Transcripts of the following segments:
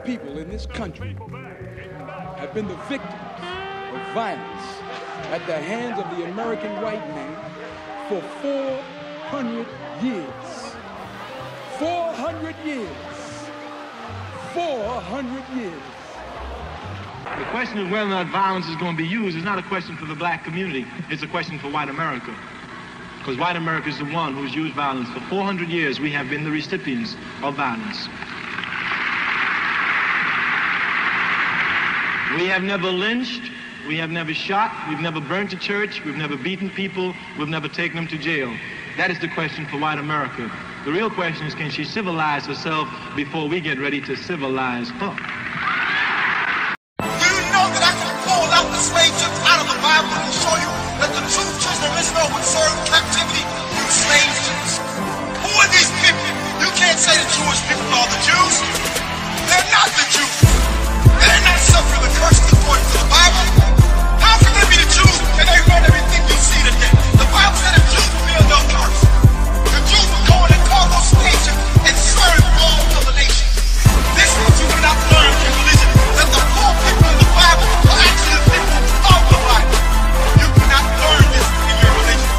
people in this country have been the victims of violence at the hands of the American white man for 400 years. 400 years. 400 years. The question of whether or not violence is going to be used is not a question for the black community. It's a question for white America. Because white America is the one who's used violence. For 400 years, we have been the recipients of violence. We have never lynched, we have never shot, we've never burnt a church, we've never beaten people, we've never taken them to jail. That is the question for white America. The real question is, can she civilize herself before we get ready to civilize her? Do you know that I can pull out the slave ships out of the Bible and show you that the true children of Israel would serve captivity through slave ships? Who are these people? You can't say the Jewish people are the Jews. They're not the Jews. They're not suffering the curse according to the Bible. How can they be the Jews and they run everything you see today? The Bible said the Jews feel no curse. The Jews would go in and call those nations and serve all other nations. This is what you will not learn in religion, that the poor people in the Bible are actually the people of the Bible. You cannot learn this in your religion.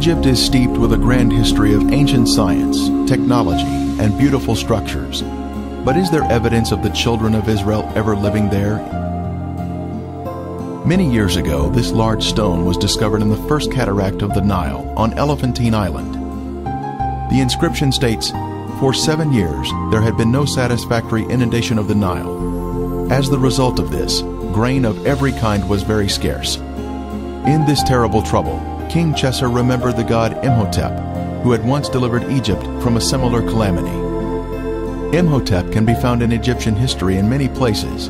Egypt is steeped with a grand history of ancient science, technology, and beautiful structures. But is there evidence of the children of Israel ever living there? Many years ago, this large stone was discovered in the first cataract of the Nile on Elephantine Island. The inscription states, "For 7 years, there had been no satisfactory inundation of the Nile. As the result of this, grain of every kind was very scarce. In this terrible trouble, King Chesser remembered the god Imhotep, who had once delivered Egypt from a similar calamity. Imhotep can be found in Egyptian history in many places,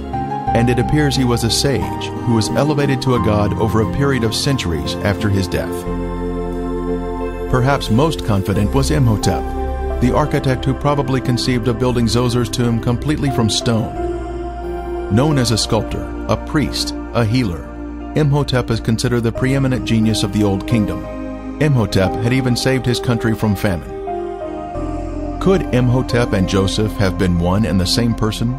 and it appears he was a sage who was elevated to a god over a period of centuries after his death. Perhaps most confident was Imhotep, the architect who probably conceived of building Zozer's tomb completely from stone. Known as a sculptor, a priest, a healer, Imhotep is considered the preeminent genius of the Old Kingdom. Imhotep had even saved his country from famine. Could Imhotep and Joseph have been one and the same person?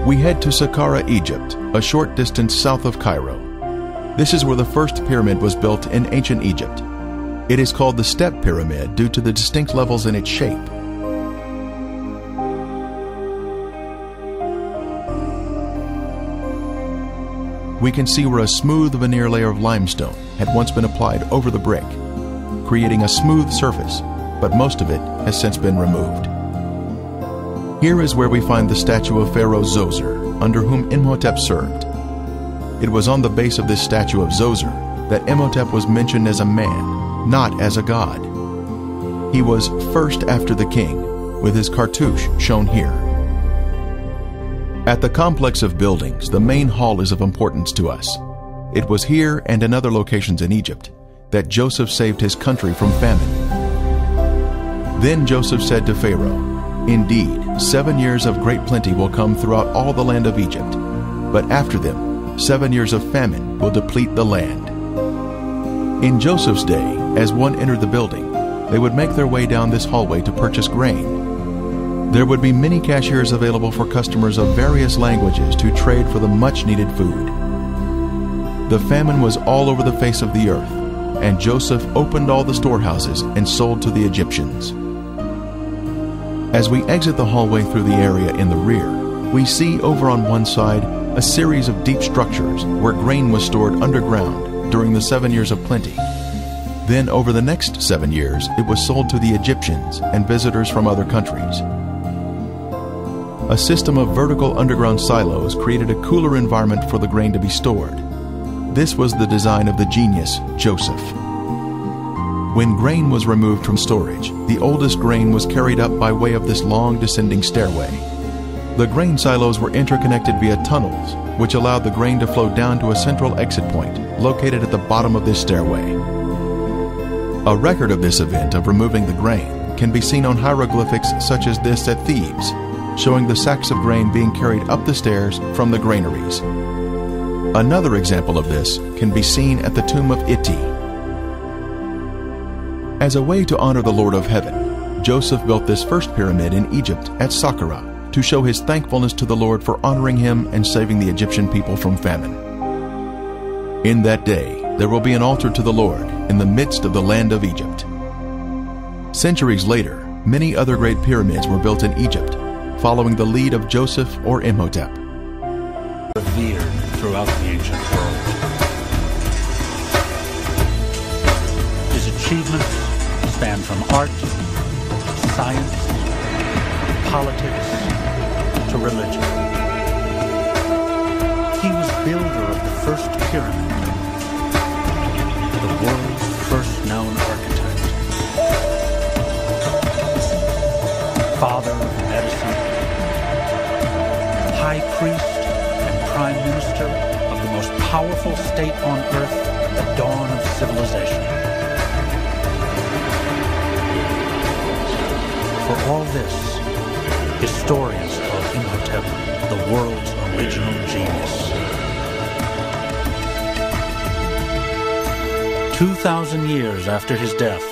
We head to Saqqara, Egypt, a short distance south of Cairo. This is where the first pyramid was built in ancient Egypt. It is called the Step Pyramid due to the distinct levels in its shape. We can see where a smooth veneer layer of limestone had once been applied over the brick, creating a smooth surface, but most of it has since been removed. Here is where we find the statue of Pharaoh Zoser, under whom Imhotep served. It was on the base of this statue of Zoser that Imhotep was mentioned as a man, not as a god. He was first after the king, with his cartouche shown here. At the complex of buildings, the main hall is of importance to us. It was here and in other locations in Egypt that Joseph saved his country from famine. Then Joseph said to Pharaoh, "Indeed, 7 years of great plenty will come throughout all the land of Egypt, but after them, 7 years of famine will deplete the land." In Joseph's day, as one entered the building, they would make their way down this hallway to purchase grain. There would be many cashiers available for customers of various languages to trade for the much-needed food. The famine was all over the face of the earth, and Joseph opened all the storehouses and sold to the Egyptians. As we exit the hallway through the area in the rear, we see over on one side a series of deep structures where grain was stored underground during the 7 years of plenty. Then over the next 7 years, it was sold to the Egyptians and visitors from other countries. A system of vertical underground silos created a cooler environment for the grain to be stored. This was the design of the genius, Joseph. When grain was removed from storage, the oldest grain was carried up by way of this long descending stairway. The grain silos were interconnected via tunnels, which allowed the grain to flow down to a central exit point located at the bottom of this stairway. A record of this event of removing the grain can be seen on hieroglyphics such as this at Thebes, showing the sacks of grain being carried up the stairs from the granaries. Another example of this can be seen at the tomb of Iti. As a way to honor the Lord of Heaven, Joseph built this first pyramid in Egypt at Saqqara to show his thankfulness to the Lord for honoring him and saving the Egyptian people from famine. In that day, there will be an altar to the Lord in the midst of the land of Egypt. Centuries later, many other great pyramids were built in Egypt, following the lead of Joseph or Imhotep. Revered throughout the ancient world. His achievements span from art, science, politics, to religion. He was builder of the first pyramid, the world's first known architect, father of medicine, high priest and prime minister of the most powerful state on earth at the dawn of civilization. For all this, historians call Imhotep the world's original genius. 2,000 years after his death,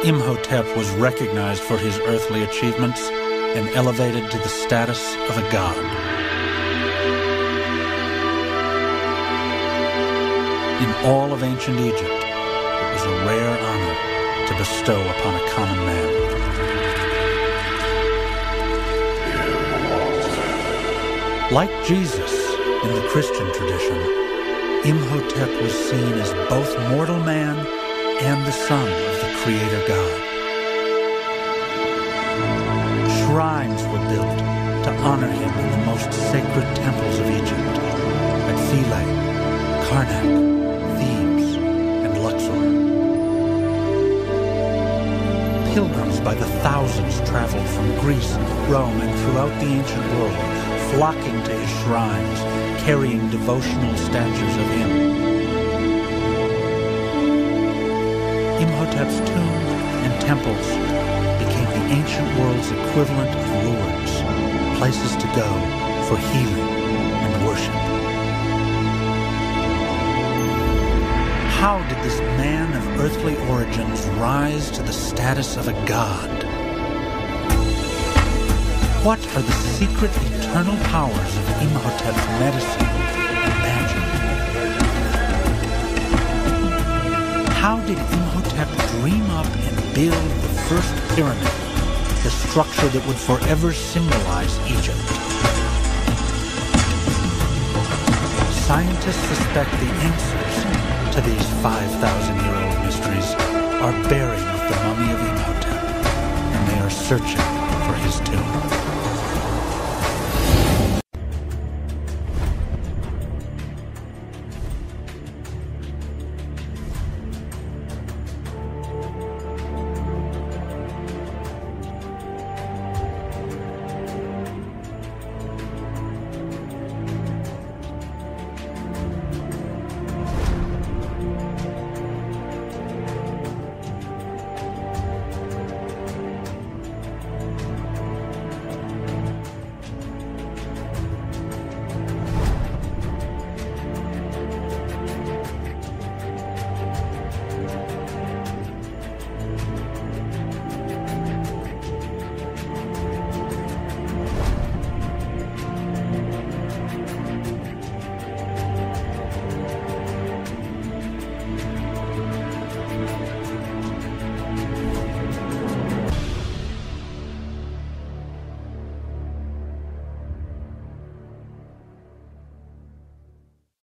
Imhotep was recognized for his earthly achievements and elevated to the status of a god. In all of ancient Egypt, was a rare honor to bestow upon a common man. Like Jesus in the Christian tradition, Imhotep was seen as both mortal man and the son of the Creator God. Shrines were built to honor him in the most sacred temples of Egypt, at Philae, Karnak, Thebes, and Luxor. Pilgrims by the thousands traveled from Greece, Rome, and throughout the ancient world, flocking to his shrines, carrying devotional statues of him. Imhotep's tomb and temples became the ancient world's equivalent of Lourdes, places to go for healing and worship. How did this man of earthly origins rise to the status of a god? What are the secret eternal powers of Imhotep's medicine and magic? How did Imhotep dream up and build the first pyramid, the structure that would forever symbolize Egypt? Scientists suspect the answers to these 5,000-year-old mysteries are buried with the mummy of Imhotep, and they are searching for his tomb.